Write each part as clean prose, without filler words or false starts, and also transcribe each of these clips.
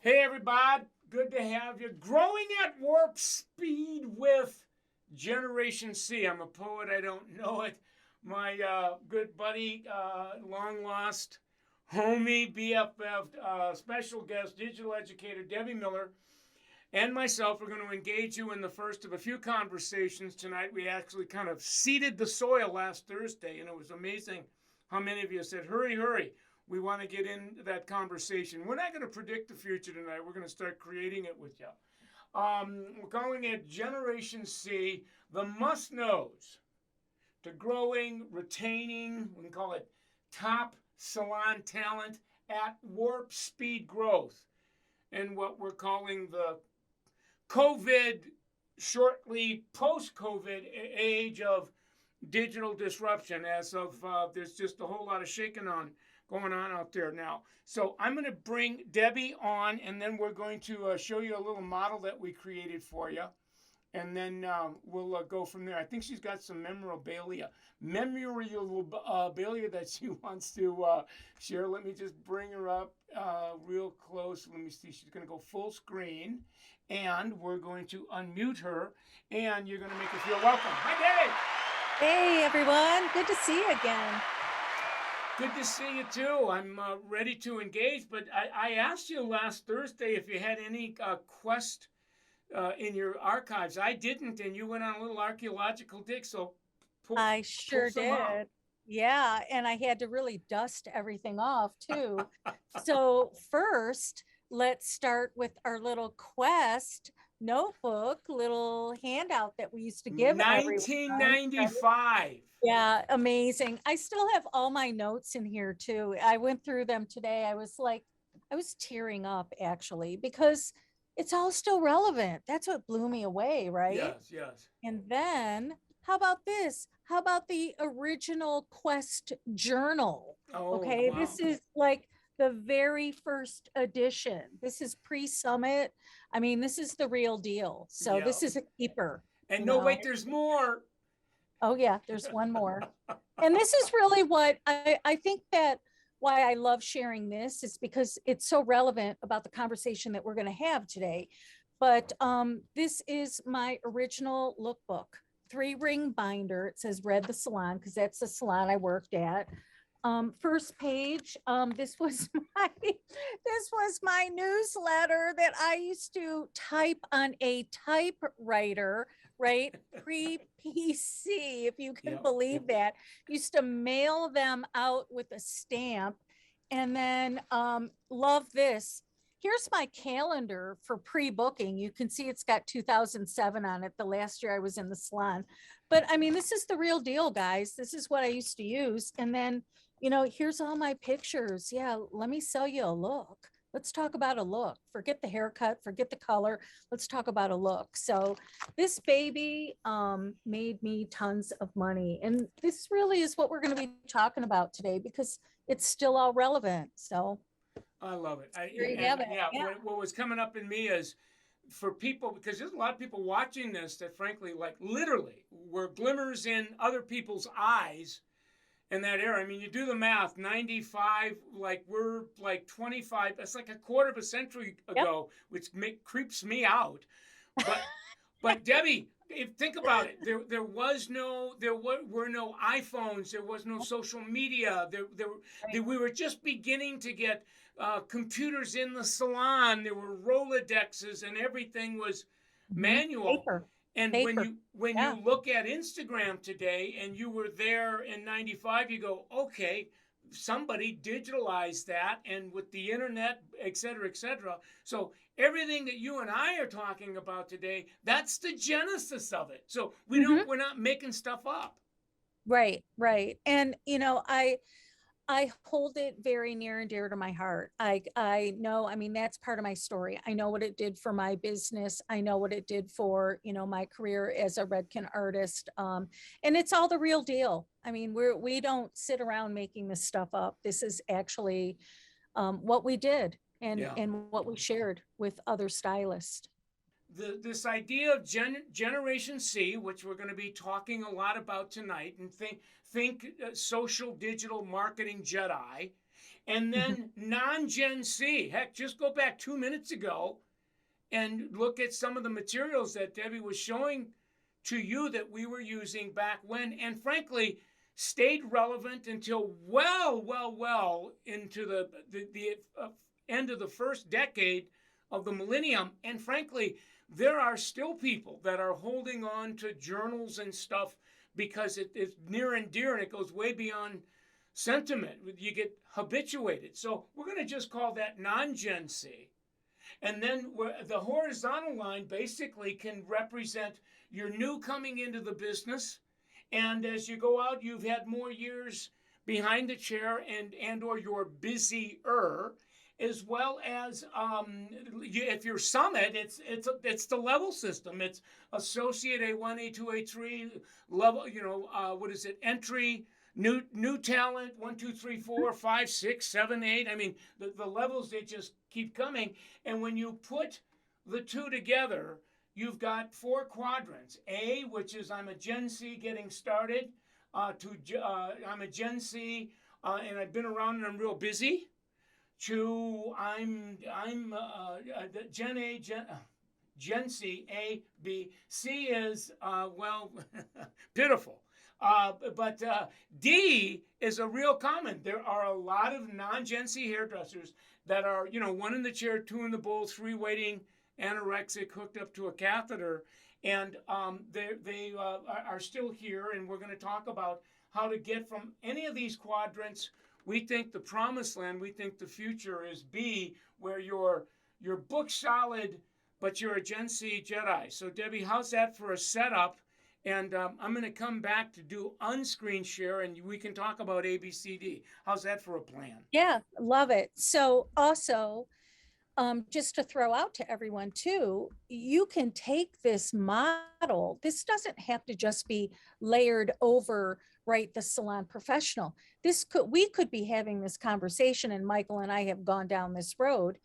Hey, everybody. Good to have you. Growing at warp speed with Generation C. I'm a poet. I don't know it. My good buddy, long lost homie, BFF, special guest, digital educator Debbie Miller, and myself are going to engage you in the first of a few conversations tonight. We actually kind of seeded the soil last Thursday, and it was amazing how many of you said, hurry, hurry. We want to get into that conversation. We're not going to predict the future tonight. We're going to start creating it with you. We're calling it Generation C, the must knows to growing, retaining, we can call it top salon talent at warp speed growth, and what we're calling the COVID, shortly post COVID age of digital disruption, as of there's just a whole lot of shaking on going on out there now. So I'm going to bring Debbie on, and then we're going to show you a little model that we created for you. And then we'll go from there. I think she's got some memorabilia that she wants to share. Let me just bring her up real close. Let me see. She's going to go full screen, and we're going to unmute her, and you're going to make her feel welcome. Hi, Debbie. Hey, everyone. Good to see you again. Good to see you too. I'm ready to engage, but I asked you last Thursday if you had any quest in your archives. I didn't, and you went on a little archaeological dig, so I pull sure some out. did. Yeah, and I had to really dust everything off too. So, first, let's start with our little quest notebook, little handout that we used to give everyone. Right? 1995. Yeah, amazing. I still have all my notes in here too. I went through them today. I was tearing up actually because it's all still relevant. That's what blew me away, right? Yes, yes. And then, how about this? How about the original Quest journal? Oh, Okay, wow. this is like the very first edition. This is pre Summit. I mean, this is the real deal. So, Yeah. this is a keeper, And you no, know. wait, there's more. Oh, yeah, there's one more. And this is really what I think that why I love sharing this is because it's so relevant about the conversation that we're going to have today. But this is my original lookbook, 3-ring binder. It says Read the Salon because that's the salon I worked at. First page, this was my newsletter that I used to type on a typewriter, right? Pre PC, if you can Yeah. believe that. Used to mail them out with a stamp. And then love this. Here's my calendar for pre-booking. You can see it's got 2007 on it, the last year I was in the salon. But I mean, this is the real deal, guys. This is what I used to use. And then, here's all my pictures. Yeah, let me sell you a look. Let's talk about a look. Forget the haircut, forget the color. Let's talk about a look. So this baby made me tons of money. And this really is what we're going to be talking about today because it's still all relevant. So I love it. there you And have it. yeah, Yeah. what was coming up in me is for people, because there's a lot of people watching this that frankly, like literally, were glimmers in other people's eyes in that era. I mean, you do the math, 95, like we're like 25, that's like a quarter of a century Yep. ago, which creeps me out. But but Debbie, think about it. There were no iPhones. There was no social media. Right. We were just beginning to get computers in the salon. There were Rolodexes, and everything was Mhm. manual. Paper. And Paper. when Yeah. you look at Instagram today, and you were there in '95, you go, okay, somebody digitalized that, and with the internet, et cetera, et cetera. So everything that you and I are talking about today, that's the genesis of it. So Mhm. we're not making stuff up. Right, right. And I hold it very near and dear to my heart. I know, I mean, that's part of my story. I know what it did for my business. I know what it did for, my career as a Redken artist. And it's all the real deal. I mean, we don't sit around making this stuff up. This is actually what we did and Yeah. what we shared with other stylists. This idea of Generation C, which we're going to be talking a lot about tonight, and think social digital marketing Jedi, And then non-Gen C, heck, just go back 2 minutes ago and look at some of the materials that Debbie was showing to you that we were using back when, and frankly, stayed relevant until well into the end of the first decade of the millennium. And frankly, there are still people that are holding on to journals and stuff because it's near and dear and it goes way beyond sentiment. You get habituated. So we're going to just call that non-Gen C. And then the horizontal line basically can represent your new coming into the business. And as you go out, you've had more years behind the chair and or you're busier, as well as if you're Summit, it's the level system. It's Associate A1, A2, A3 level. What is it? Entry. New talent, 1, 2, 3, 4, 5, 6, 7, 8. I mean, the levels, they just keep coming. And when you put the two together, you've got 4 quadrants. A, which is I'm a Gen C getting started, I'm a Gen C and I've been around and I'm real busy, to I'm Gen A, Gen C, A, B. C is, pitiful. But D is a real common. There are a lot of non-Gen C hairdressers that are, 1 in the chair, 2 in the bowl, 3 waiting, anorexic, hooked up to a catheter. And they are still here. And we're going to talk about how to get from any of these quadrants. We think the promised land, we think the future is B, where you're book solid, but you're a Gen C Jedi. So Debbie, how's that for a setup? And I'm going to come back to do unscreen share and we can talk about ABCD. How's that for a plan? Yeah, love it. So also, just to throw out to everyone too, you can take this model. This doesn't have to just be layered over, right, the salon professional. We could be having this conversation, and Michael and I have gone down this road.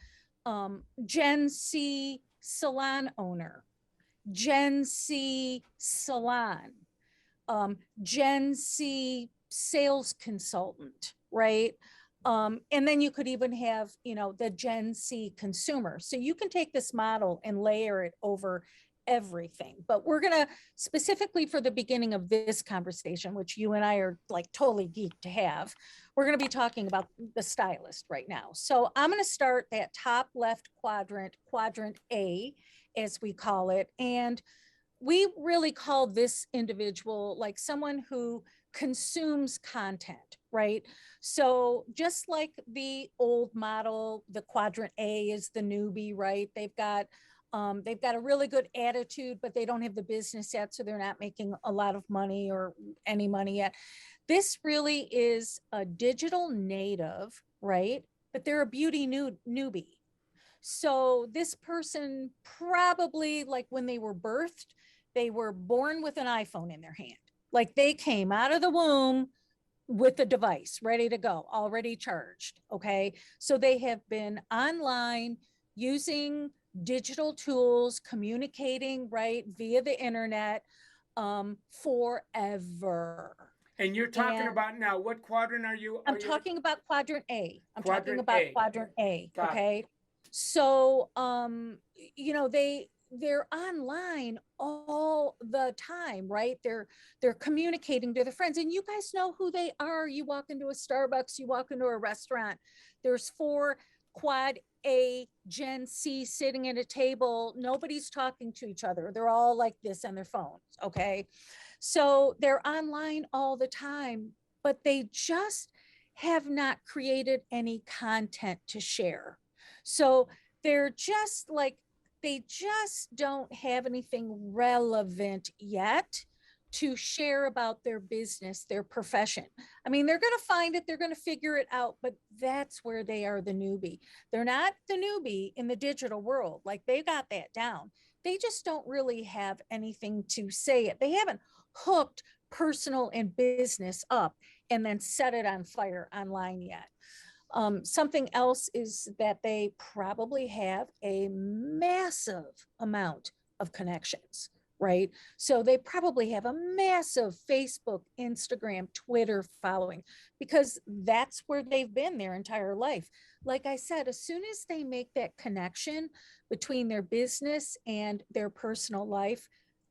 Gen C salon owner, Gen C salon, Gen C sales consultant, right? And then you could even have, the Gen C consumer. So you can take this model and layer it over everything. But we're going to, specifically for the beginning of this conversation, which you and I are like totally geeked to have, we're going to be talking about the stylist right now. So I'm going to start that top left quadrant, quadrant A, as we call it. And we really call this individual like someone who consumes content, right? So just like the old model, the quadrant A is the newbie, right? They've got a really good attitude, but they don't have the business yet, so they're not making a lot of money or any money yet. This really is a digital native, right? But they're a beauty newbie. So this person probably, like when they were birthed, they were born with an iPhone in their hand. Like they came out of the womb with the device ready to go, already charged. Okay. So they have been online using digital tools, communicating, right, via the internet forever. And you're talking about now, what quadrant are you? I'm talking about quadrant A. I'm Quadrant talking about A. quadrant A. Got Okay. it. So, they're online all the time, right? They're communicating to their friends, and you guys know who they are. You walk into a Starbucks, you walk into a restaurant, there's 4 quad A Gen C sitting at a table. Nobody's talking to each other. They're all like this on their phones. Okay. So they're online all the time, but they just have not created any content to share. So they're just like, they just don't have anything relevant yet to share about their business, their profession. I mean, they're going to find it, they're going to figure it out, but that's where they are the newbie. They're not the newbie in the digital world. Like they got that down. They just don't really have anything to say it. They haven't hooked personal and business up and then set it on fire online yet. Something else is that they probably have a massive amount of connections, right? So they probably have a massive Facebook, Instagram, Twitter following because that's where they've been their entire life. Like I said, as soon as they make that connection between their business and their personal life,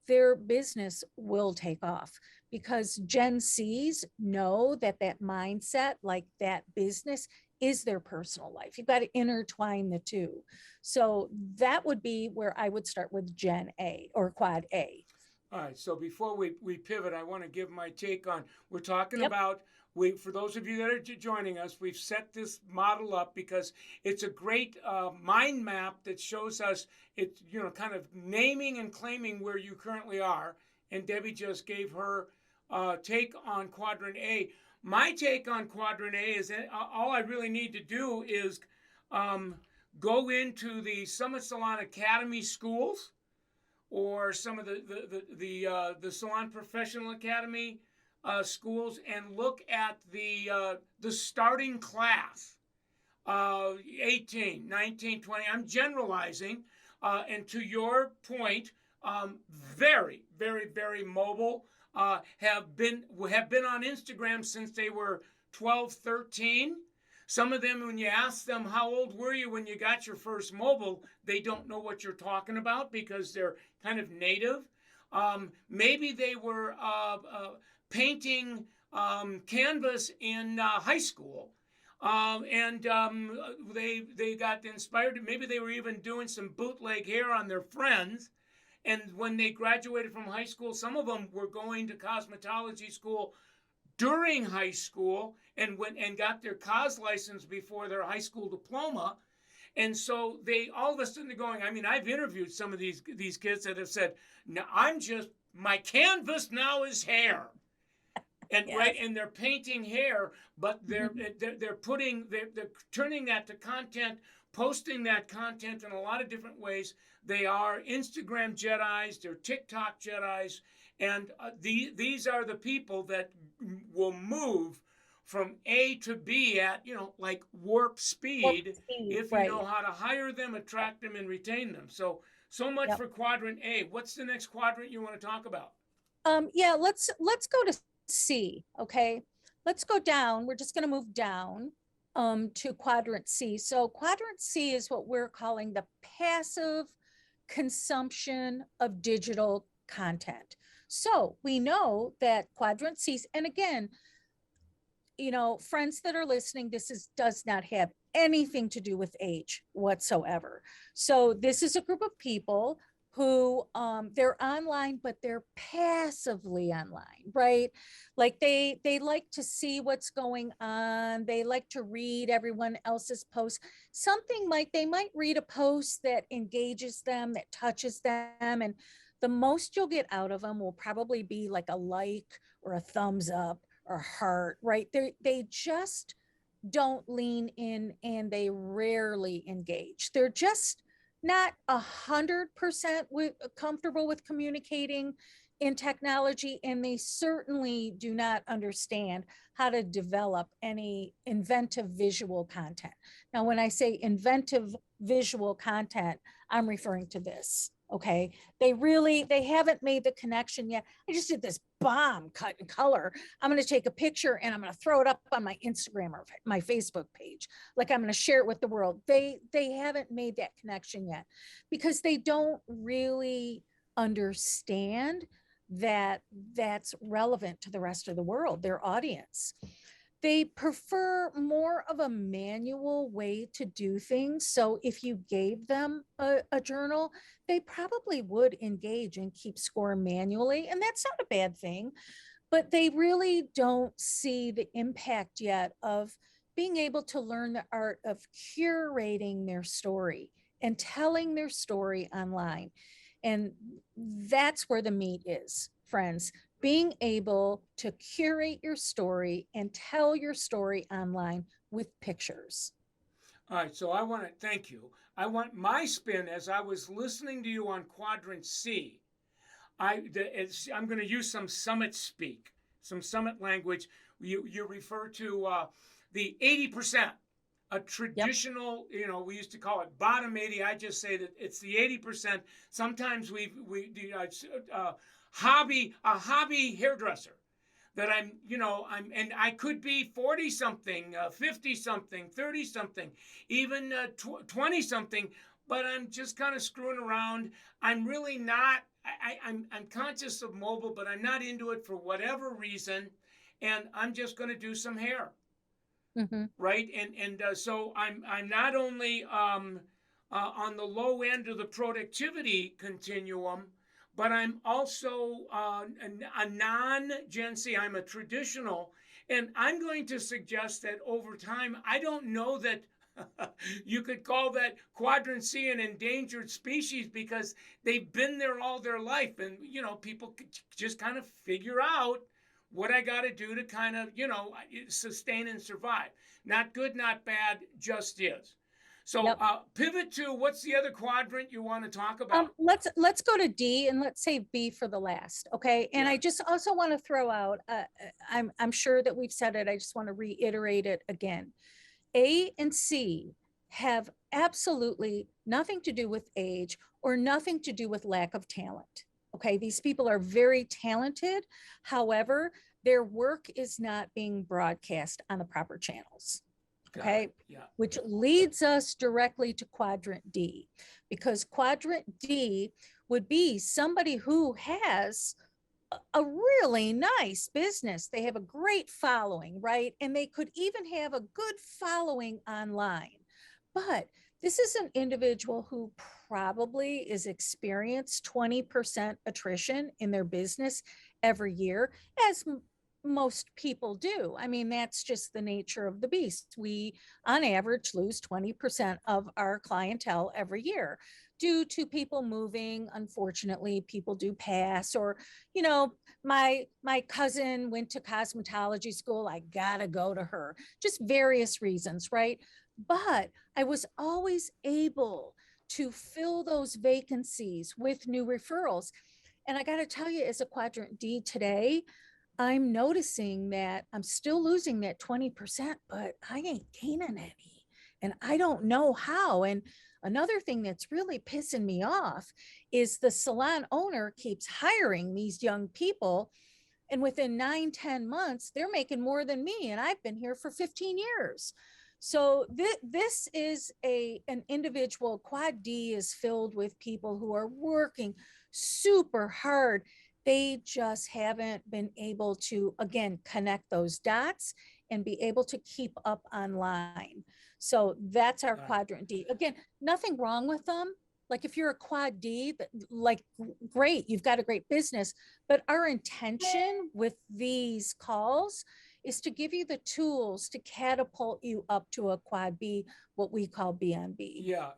their business will take off because Gen Zs know that that mindset, like that business, is their personal life. You've got to intertwine the two. So that would be where I would start with Gen A or Quad A. All right, so before we pivot, I want to give my take on, we're talking Yep. about, for those of you that are joining us, we've set this model up because it's a great mind map that shows us, it's, kind of naming and claiming where you currently are. And Debbie just gave her take on Quadrant A. My take on Quadrant A is that all I really need to do is um, go into the Summit Salon Academy schools or some of the Salon Professional Academy schools and look at the starting class, 18, 19, 20. I'm generalizing, and to your point, very, very, very mobile. Have been on Instagram since they were 12, 13. Some of them, when you ask them how old were you when you got your first mobile, they don't know what you're talking about because they're kind of native. Maybe they were painting canvas in high school. And they got inspired. Maybe they were even doing some bootleg hair on their friends. And when they graduated from high school, some of them were going to cosmetology school during high school and went and got their cos license before their high school diploma. And so they all of a sudden they're going, I mean, I've interviewed some of these kids that have said, no, my canvas now is hair. And Yes. right, and they're painting hair, but they're turning that to content, posting that content in a lot of different ways. They are Instagram Jedis, they're TikTok Jedis, and these are the people that will move from A to B at like warp speed if you know how to hire them, attract them, and retain them. So much Yep. for Quadrant A. What's the next quadrant you want to talk about? Yeah, let's go to C. Okay, let's go down. We're just going to move down to Quadrant C. So Quadrant C is what we're calling the passive consumption of digital content. So we know that Quadrant C's, and again, friends that are listening, does not have anything to do with age whatsoever. So this is a group of people who they're online, but they're passively online, right? Like they like to see what's going on. They like to read everyone else's posts. They might read a post that engages them, that touches them, and the most you'll get out of them will probably be like a like or a thumbs up or heart, right? They just don't lean in and they rarely engage. They're just not 100% comfortable with communicating in technology, and they certainly do not understand how to develop any inventive visual content. Now, when I say inventive visual content, I'm referring to this. Okay, they haven't made the connection yet. I just did this bomb cut and color. I'm going to take a picture and I'm going to throw it up on my Instagram or my Facebook page. Like I'm going to share it with the world. They haven't made that connection yet because they don't really understand that that's relevant to the rest of the world, their audience. They prefer more of a manual way to do things. So if you gave them a journal, they probably would engage and keep score manually. And that's not a bad thing, but they really don't see the impact yet of being able to learn the art of curating their story and telling their story online. And that's where the meat is, friends. Being able to curate your story and tell your story online with pictures. All right, so I want to thank you. I want my spin as I was listening to you on Quadrant C. I'm going to use some summit speak, some summit language. You refer to the 80% a Yep. traditional, we used to call it bottom 80. I just say that it's the 80%. Sometimes we do a hobby hairdresser that and I could be 40 something, 50 something, 30 something, even 20 something, but I'm just kind of screwing around. I'm really not, I'm conscious of mobile, but I'm not into it for whatever reason. And I'm just going to do some hair. Mm-hmm. Right. So I'm not only on the low end of the productivity continuum, but I'm also a non-Gen Z. I'm a traditional, and I'm going to suggest that over time, I don't know that you could call that Quadrant C an endangered species because they've been there all their life, and people just kind of figure out what I got to do to kind of sustain and survive. Not good, not bad, just is. So Yep. pivot to what's the other quadrant you want to talk about? Let's go to D and let's save B for the last. Okay. And Yeah. I just also want to throw out, I'm sure that we've said it. I just want to reiterate it again. A and C have absolutely nothing to do with age or nothing to do with lack of talent. Okay. These people are very talented. However, their work is not being broadcast on the proper channels. Okay. Yeah. Which leads us directly to Quadrant D, because Quadrant D would be somebody who has a really nice business. They have a great following, right? And they could even have a good following online. But this is an individual who probably is experienced 20% attrition in their business every year, as most people do. I mean, that's just the nature of the beast. We, on average, lose 20% of our clientele every year due to people moving. Unfortunately, people do pass, or, my cousin went to cosmetology school. I gotta go to her. Just various reasons, right? But I was always able to fill those vacancies with new referrals. And I got to tell you, as a Quadrant D today, I'm noticing that I'm still losing that 20%, but I ain't gaining any. And I don't know how. And another thing that's really pissing me off is the salon owner keeps hiring these young people. And within 9-10 months, they're making more than me. And I've been here for 15 years. So this is an individual. Quad D is filled with people who are working super hard. They just haven't been able to, again, connect those dots and be able to keep up online. So that's our Quadrant D. Again, nothing wrong with them. Like if you're a Quad D, like great, you've got a great business. But our intention with these calls is to give you the tools to catapult you up to a Quad B, what we call B on B. Yeah,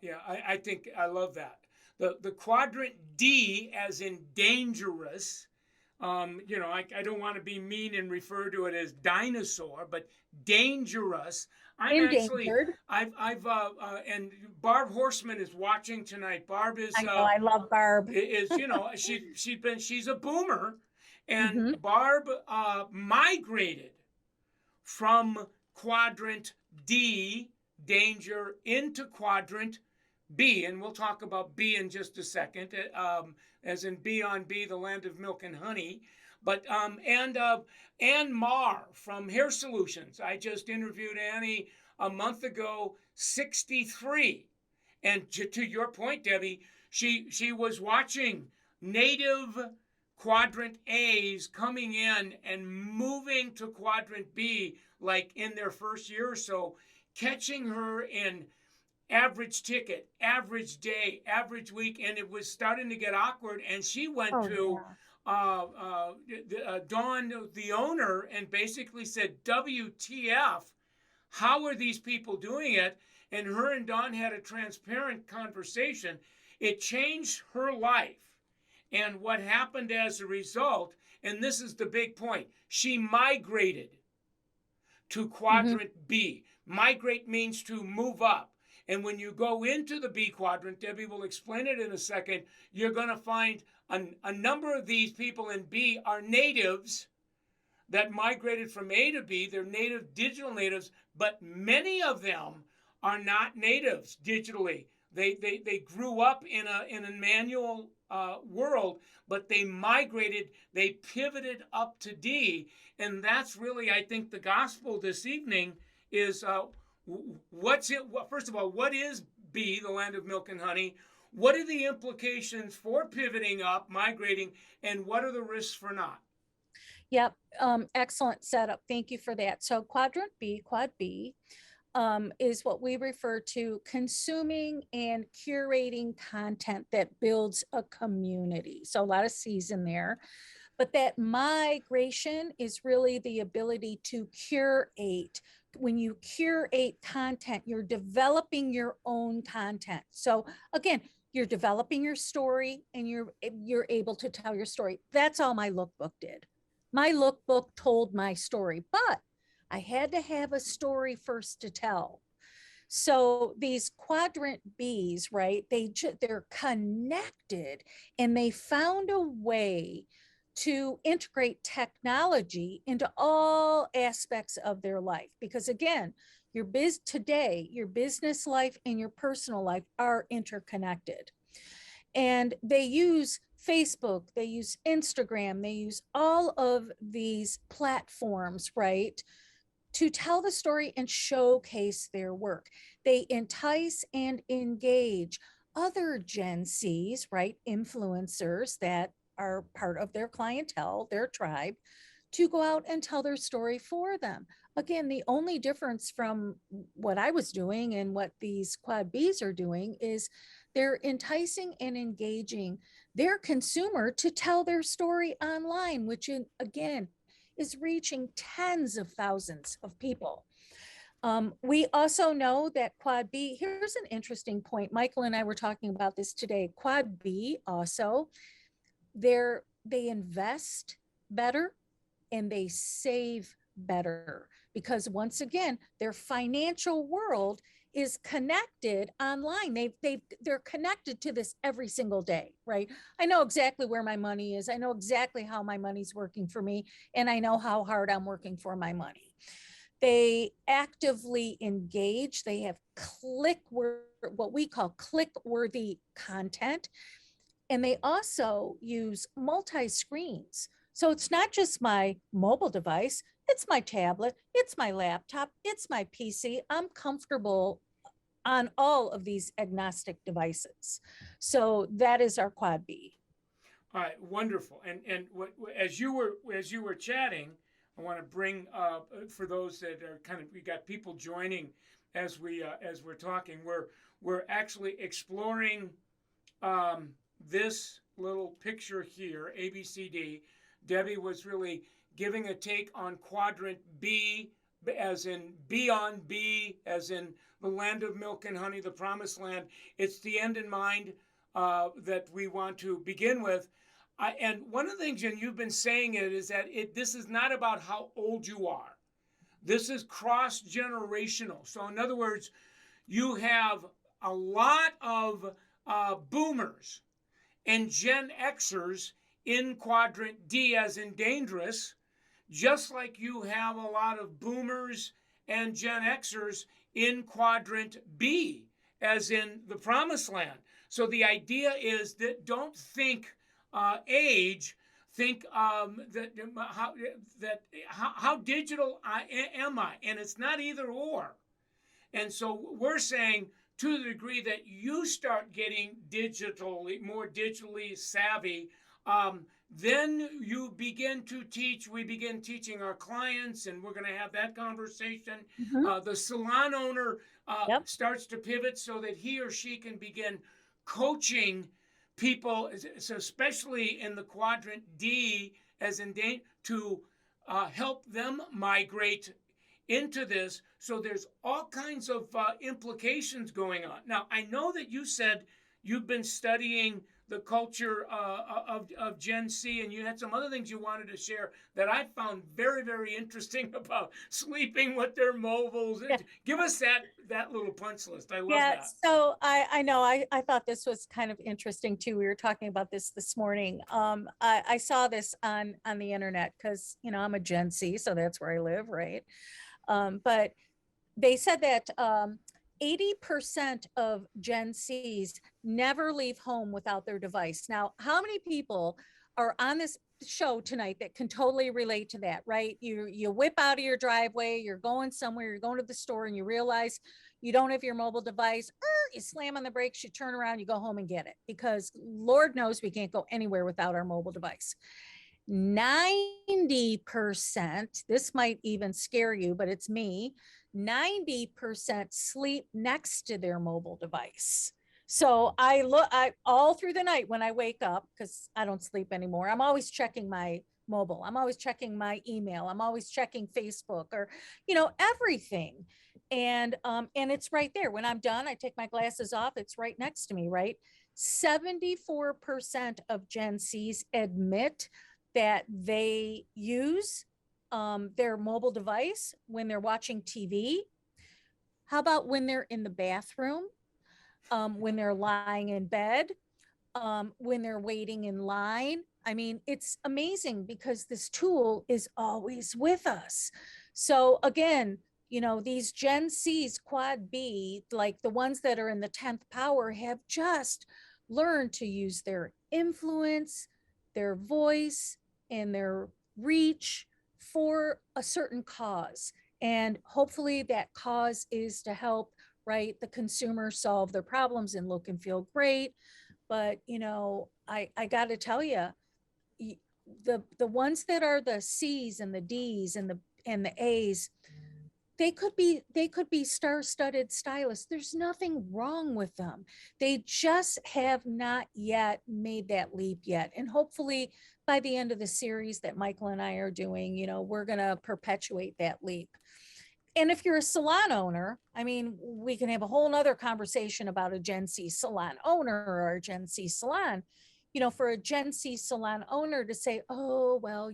I think I love that. The Quadrant D, as in dangerous. I don't want to be mean and refer to it as dinosaur, but dangerous. Endangered. And Barb Horseman is watching tonight. Barb is, I know, I love Barb. she's a boomer, and Mhm. Barb migrated from Quadrant D, danger, into Quadrant B, and we'll talk about B in just a second, as in B on B, the land of milk and honey. But Ann Marr from Hair Solutions. I just interviewed Annie a month ago, 63. And to your point, Debbie, she was watching native Quadrant A's coming in and moving to Quadrant B, like in their first year or so, catching her in average ticket, average day, average week, and it was starting to get awkward. And she went to Dawn, the owner, and basically said, WTF, how are these people doing it? And her and Dawn had a transparent conversation. It changed her life. And what happened as a result, and this is the big point, she migrated to Quadrant B. Migrate means to move up. And when you go into the B quadrant, Debbie will explain it in a second, you're going to find a number of these people in B are natives that migrated from A to B. They're native digital natives, but many of them are not natives digitally. They grew up in a manual world, but they migrated, they pivoted up to D, and that's really, I think, the gospel this evening is what's it? First of all, what is B, the land of milk and honey? What are the implications for pivoting up, migrating, and what are the risks for not? Yep. Excellent setup. Thank you for that. So quadrant B, quad B, is what we refer to consuming and curating content that builds a community. So a lot of C's in there, but that migration is really the ability to curate. When you curate content, you're developing your own content. So again, you're developing your story and you're able to tell your story. That's all my lookbook did. My lookbook told my story, but I had to have a story first to tell. So these quadrant Bs, right? They're connected, and they found a way to integrate technology into all aspects of their life. Because again, your business life and your personal life are interconnected. And they use Facebook, they use Instagram, they use all of these platforms, right, to tell the story and showcase their work. They entice and engage other Gen Zs, right, influencers that are part of their clientele, their tribe, to go out and tell their story for them. Again, the only difference from what I was doing and what these quad Bs are doing is they're enticing and engaging their consumer to tell their story online, which again is reaching tens of thousands of people. We also know that quad B, here's an interesting point. Michael and I were talking about this today. Quad B also, they invest better and they save better because once again, their financial world is connected online. They're connected to this every single day, right? I know exactly where my money is. I know exactly how my money's working for me, and I know how hard I'm working for my money. They actively engage. They have what we call click-worthy content, and they also use multi-screens. So it's not just my mobile device, it's my tablet, it's my laptop, it's my PC. I'm comfortable on all of these agnostic devices. So that is our quad B. All right, wonderful. And as you were chatting, I want to bring for those that are we got people joining as we're talking. We're actually exploring this little picture here, ABCD. Debbie was really giving a take on quadrant B, as in beyond B, as in the land of milk and honey, the promised land. It's the end in mind that we want to begin with. And one of the things, and you've been saying it, is that this is not about how old you are. This is cross-generational. So in other words, you have a lot of boomers and Gen Xers in quadrant D, as in dangerous, just like you have a lot of boomers and Gen Xers in quadrant B, as in the promised land. So the idea is that don't think age, think how digital am I? And it's not either or. And so we're saying, to the degree that you start getting more digitally savvy, then you begin to teach. We begin teaching our clients, and we're going to have that conversation. Mm-hmm. The salon owner Yep. starts to pivot so that he or she can begin coaching people, so especially in the quadrant D, as in to help them migrate into this. So there's all kinds of implications going on. Now, I know that you said you've been studying the culture of Gen C, and you had some other things you wanted to share that I found very, very interesting about sleeping with their mobiles. Yeah. Give us that little punch list. I love Yeah, that. so I know I thought this was kind of interesting too. We were talking about this morning. I saw this on the internet because I'm a Gen Z, so that's where I live, right? But they said that 80% of Gen Zs never leave home without their device. Now, how many people are on this show tonight that can totally relate to that, right? You whip out of your driveway, you're going somewhere, you're going to the store, and you realize you don't have your mobile device. You slam on the brakes, you turn around, you go home and get it, because Lord knows we can't go anywhere without our mobile device. 90%, this might even scare you, but it's me, 90% sleep next to their mobile device. So I all through the night when I wake up, because I don't sleep anymore, I'm always checking my mobile. I'm always checking my email. I'm always checking Facebook, or, everything. And it's right there. When I'm done, I take my glasses off. It's right next to me, right? 74% of Gen Zs admit that they use their mobile device when they're watching TV. How about when they're in the bathroom, when they're lying in bed, when they're waiting in line? I mean, it's amazing because this tool is always with us. So again, these Gen Zs, Quad B, like the ones that are in the 10th power, have just learned to use their influence, their voice, and their reach for a certain cause. And hopefully that cause is to help, right, the consumer solve their problems and look and feel great. But, I got to tell you, the ones that are the C's and the D's and the A's, they could be star-studded stylists. There's nothing wrong with them. They just have not yet made that leap yet. And hopefully by the end of the series that Michael and I are doing, we're going to perpetuate that leap. And if you're a salon owner, I mean, we can have a whole nother conversation about a Gen Z salon owner or a Gen Z salon. For a Gen Z salon owner to say, oh, well,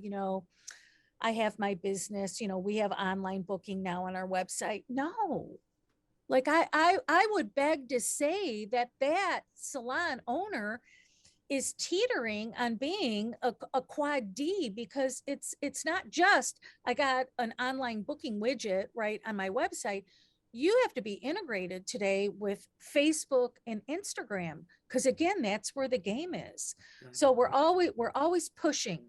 I have my business, we have online booking now on our website. No, like I would beg to say that salon owner is teetering on being a Quad D, because it's not just, I got an online booking widget right on my website. You have to be integrated today with Facebook and Instagram, because again, that's where the game is. So we're always pushing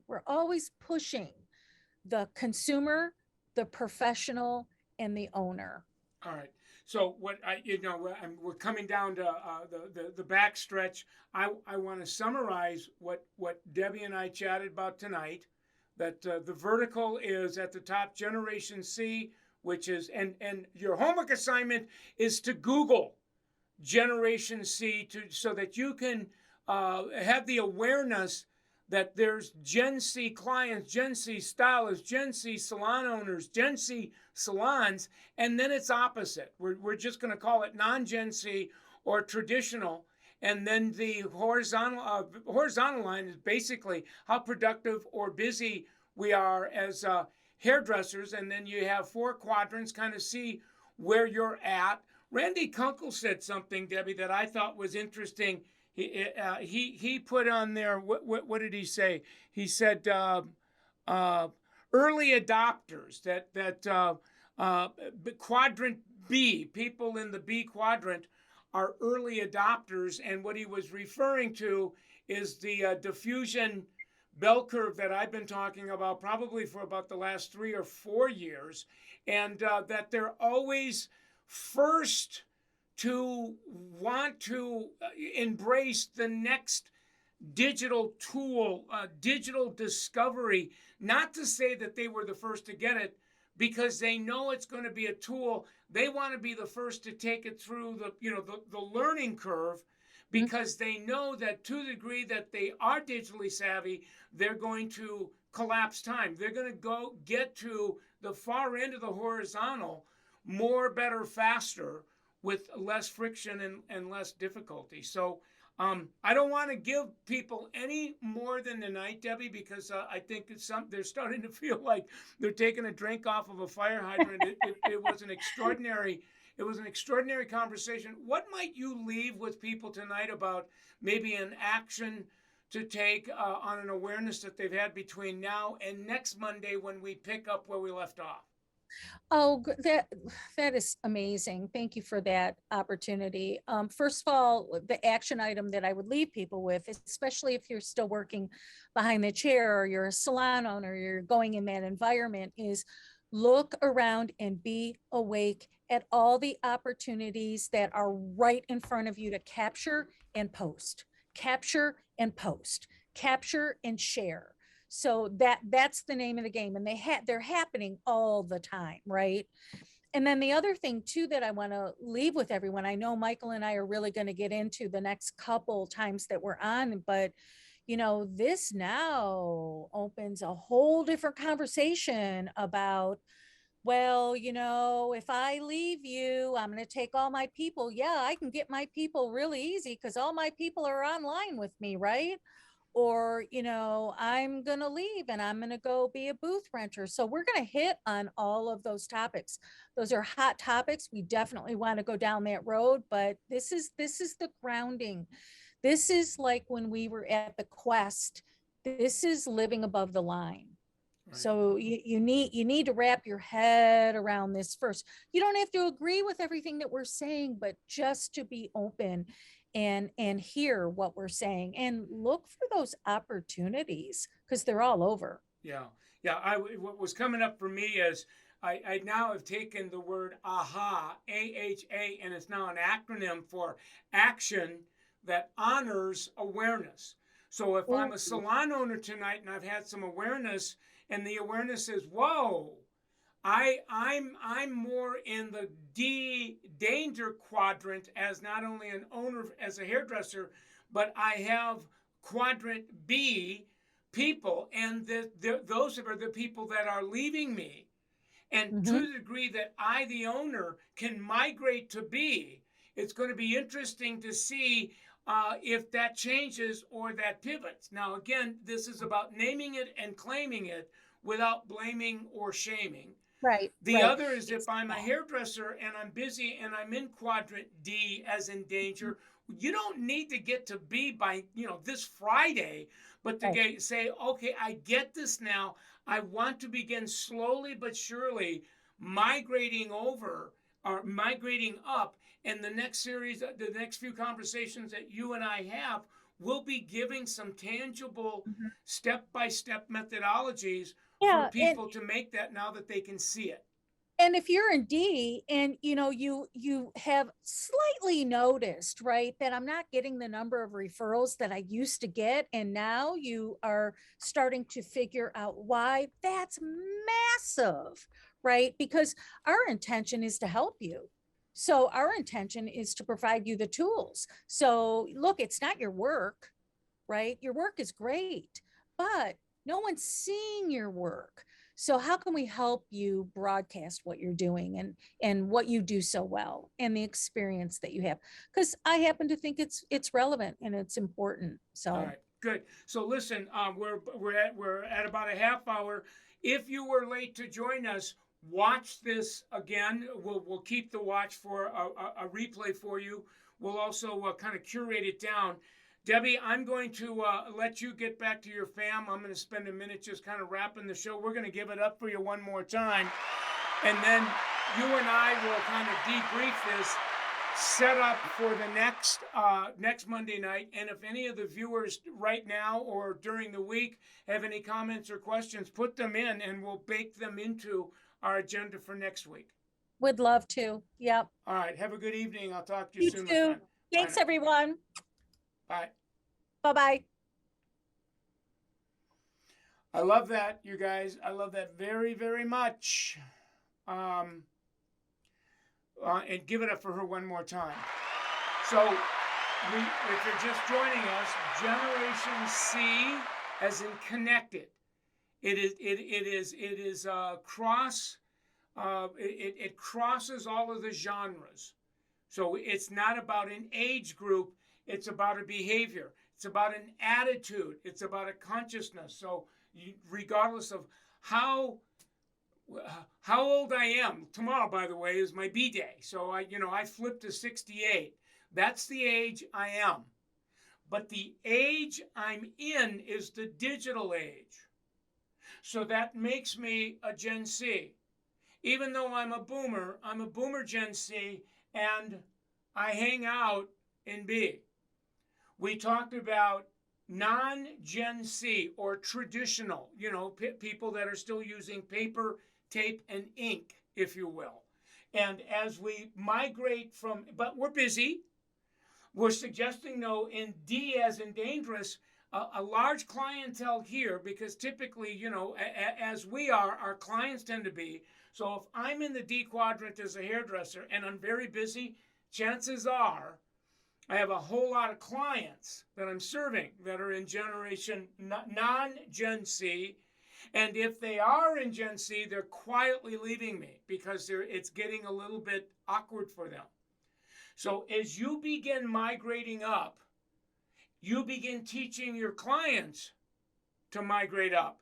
the consumer, the professional, and the owner. All right. So what we're coming down to the back stretch. I want to summarize what Debbie and I chatted about tonight. That the vertical is at the top, Generation C, which is and your homework assignment is to Google Generation C so that you can have the awareness that there's Gen C clients, Gen C stylists, Gen C salon owners, Gen C salons, and then it's opposite. We're just going to call it non-Gen C or traditional. And then the horizontal line is basically how productive or busy we are as hairdressers. And then you have 4 quadrants, kind of see where you're at. Randy Kunkel said something, Debbie, that I thought was interesting. He put on there, what did he say? He said early adopters, that quadrant B, people in the B quadrant are early adopters. And what he was referring to is the diffusion bell curve that I've been talking about probably for about the last 3 or 4 years, and that they're always first to want to embrace the next digital tool, digital discovery. Not to say that they were the first to get it, because they know it's going to be a tool. They want to be the first to take it through the learning curve, because they know that to the degree that they are digitally savvy, they're going to collapse time. They're going to go get to the far end of the horizontal more, better, faster, with less friction and less difficulty. So I don't want to give people any more than tonight, Debbie, because I think they're starting to feel like they're taking a drink off of a fire hydrant. It was an extraordinary conversation. What might you leave with people tonight about maybe an action to take on an awareness that they've had between now and next Monday when we pick up where we left off? Oh, that is amazing. Thank you for that opportunity. First of all, the action item that I would leave people with, especially if you're still working behind the chair or you're a salon owner, you're going in that environment, is look around and be awake at all the opportunities that are right in front of you to capture and post, capture and post, capture and share. So that's the name of the game, and they're happening all the time, right? And then the other thing too that I want to leave with everyone, I know Michael and I are really going to get into the next couple times that we're on, but this now opens a whole different conversation about, well, if I leave you, I'm going to take all my people. Yeah, I can get my people really easy because all my people are online with me, right? Or I'm going to leave and I'm going to go be a booth renter. So we're going to hit on all of those topics. Those are hot topics. We definitely want to go down that road, but this is the grounding. This is like when we were at the quest. This is living above the line. Right. So you need to wrap your head around this first. You don't have to agree with everything that we're saying, but just to be open and hear what we're saying and look for those opportunities because they're all over. Yeah, yeah. What was coming up for me is I now have taken the word AHA, AHA, and it's now an acronym for action that honors awareness. So if I'm Ooh, a salon owner tonight and I've had some awareness, and the awareness is, whoa, I'm more in the D danger quadrant as not only an owner as a hairdresser, but I have quadrant B people, and those are the people that are leaving me. And to mhm. the degree that I, the owner, can migrate to B, it's going to be interesting to see if that changes or that pivots. Now, again, this is about naming it and claiming it without blaming or shaming. Right, The right. other is if I'm a hairdresser and I'm busy and I'm in quadrant D as in danger, you don't need to get to B by, this Friday, but to Right. say, okay, I get this now. I want to begin slowly but surely migrating over or migrating up. And the next series, the next few conversations that you and I have, will be giving some tangible Mhm. step by step methodologies for Yeah, and people to make that now that they can see it. if you're in D and you have slightly noticed, right, that I'm not getting the number of referrals that I used to get, and now you are starting to figure out why, that's massive, right? Because our intention is to help you. So our intention is to provide you the tools. So look, it's not your work, right? Your work is great, but no one's seeing your work. So how can we help you broadcast what you're doing and what you do so well and the experience that you have? Because I happen to think it's relevant and it's important. All So right, good. So listen, we're at about a half hour. If you were late to join us, watch this again. We'll keep the watch for a replay for you. We'll also kind of curate it down. Debbie, I'm going to let you get back to your fam. I'm going to spend a minute just kind of wrapping the show. We're going to give it up for you one more time, and then you and I will kind of debrief this, set up for the next Monday night. And if any of the viewers right now or during the week have any comments or questions, put them in and we'll bake them into our agenda for next week. would love to. Yep. All right, have a good evening. I'll talk to you You soon, my too. friend. Bye Thanks, now. everyone. Bye. Bye-bye. I love that, you guys. I love that very, very much. And give it up for her one more time. So, if you're just joining us, Generation C, as in connected, it is cross. It crosses all of the genres. So it's not about an age group. It's about a behavior. It's about an attitude. It's about a consciousness. So regardless of how old I am, tomorrow, by the way, is my B day. So I flipped to 68. That's the age I am. But the age I'm in is the digital age. So that makes me a Gen C. even though I'm a boomer Gen C, and I hang out in B. We talked about non-Gen C or traditional, people that are still using paper, tape, and ink, if you will. And as we migrate but we're busy. We're suggesting, though, in D as in dangerous, a large clientele here, because typically, as we are, our clients tend to be. So if I'm in the D quadrant as a hairdresser and I'm very busy, chances are I have a whole lot of clients that I'm serving that are in generation non-Gen C. And if they are in Gen C, they're quietly leaving me because it's getting a little bit awkward for them. So as you begin migrating up, you begin teaching your clients to migrate up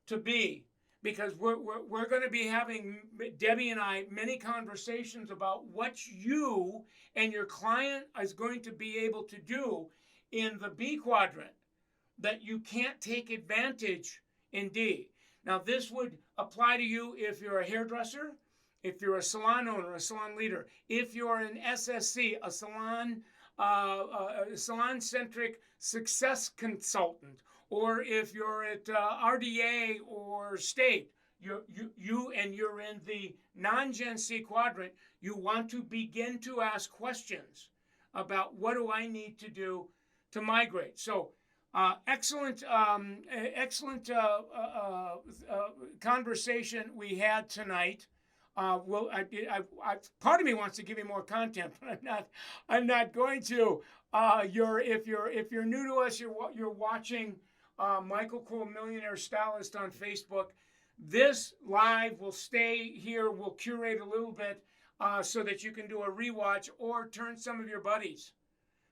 to B, because we're going to be having, Debbie and I, many conversations about what you and your client is going to be able to do in the B quadrant that you can't take advantage in D. Now, this would apply to you if you're a hairdresser, if you're a salon owner, a salon leader, if you're an SSC, a salon-centric success consultant, or if you're at RDA or state, you're in the non-Gen C quadrant, you want to begin to ask questions about what do I need to do to migrate. So excellent conversation we had tonight. Part of me wants to give you more content, but I'm not going to. If you're new to us, you're watching Michael Cool Millionaire Stylist on Facebook. This live will stay here. We'll curate a little bit so that you can do a rewatch or turn some of your buddies.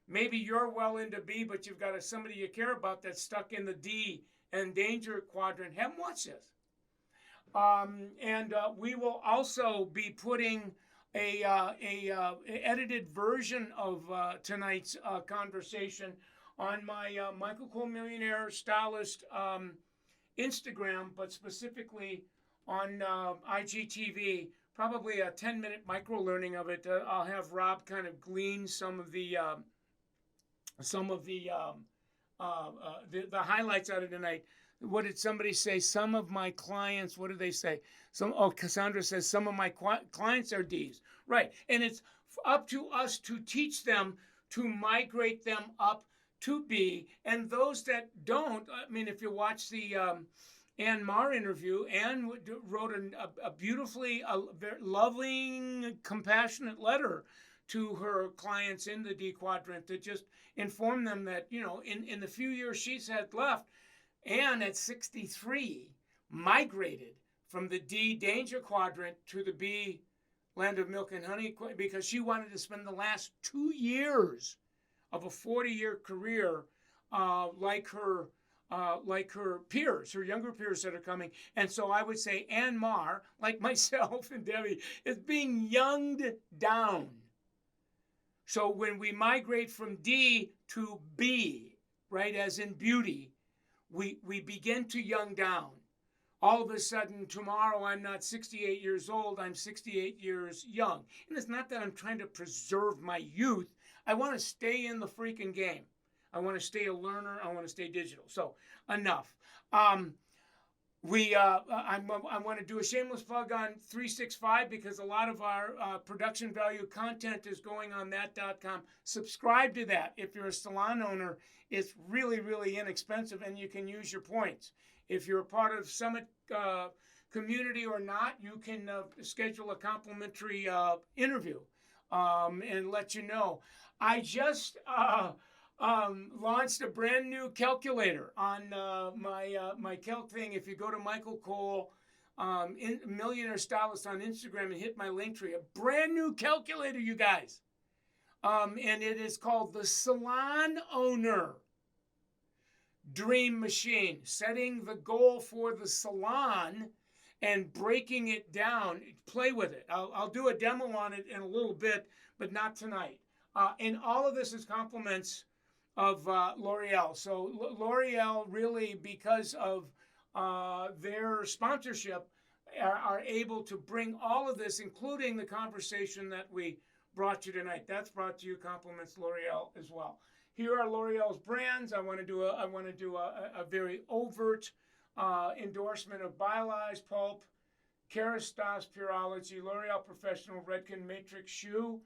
Maybe you're well into B, but you've got somebody you care about that's stuck in the D and danger quadrant. Have them watch this. We will also be putting a edited version of tonight's conversation on my Michael Cole Millionaire Stylist Instagram, but specifically on IGTV. Probably a 10-minute micro learning of it. I'll have Rob kind of glean some of the highlights out of tonight. What did somebody say? Some of my clients, what did they say? Cassandra says some of my clients are Ds. Right. And it's up to us to teach them to migrate them up to B. And those that don't, I mean, if you watch the Ann Marr interview, Ann wrote a beautifully very loving, compassionate letter to her clients in the D quadrant to just inform them that, in the few years she's had left, Ann at 63 migrated from the D danger quadrant to the B land of milk and honey because she wanted to spend the last 2 years of a 40-year career like her peers, her younger peers that are coming. And so I would say Ann Marr, like myself and Debbie, is being younged down. So when we migrate from D to B, right, as in beauty, we begin to young down. All of a sudden, tomorrow I'm not 68 years old, I'm 68 years young. And it's not that I'm trying to preserve my youth. I want to stay in the freaking game. I want to stay a learner. I want to stay digital. So enough. I want to do a shameless plug on 365 because a lot of our production value content is going on that.com. Subscribe to that. If you're a salon owner, it's really, really inexpensive and you can use your points. If you're a part of Summit community or not, you can schedule a complimentary interview and let you know. I just launched a brand new calculator on my calc thing. If you go to Michael Cole Millionaire Stylist on Instagram and hit my link tree, a brand new calculator, you guys. And it is called the Salon Owner Dream Machine, setting the goal for the salon and breaking it down. Play with it. I'll do a demo on it in a little bit, but not tonight. And all of this is compliments of L'Oreal. So L'Oreal really, because of their sponsorship, are able to bring all of this, including the conversation that we brought you tonight. That's brought to you, compliments L'Oreal as well. Here are L'Oreal's brands. I want to do a very overt endorsement of Biolage Pulp, Kerastase Purology, L'Oreal Professional, Redken Matrix Shoe,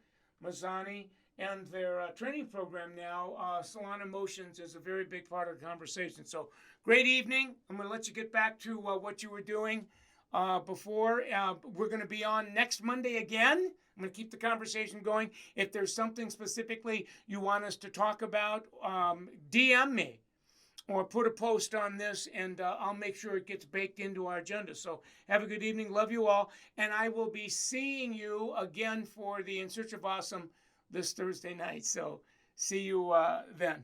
Mazzani, and their training program now, Salon Emotions, is a very big part of the conversation. So great evening. I'm going to let you get back to what you were doing before. We're going to be on next Monday again. I'm going to keep the conversation going. If there's something specifically you want us to talk about, DM me or put a post on this, and I'll make sure it gets baked into our agenda. So have a good evening. Love you all. And I will be seeing you again for the In Search of Awesome this Thursday night. So see you then.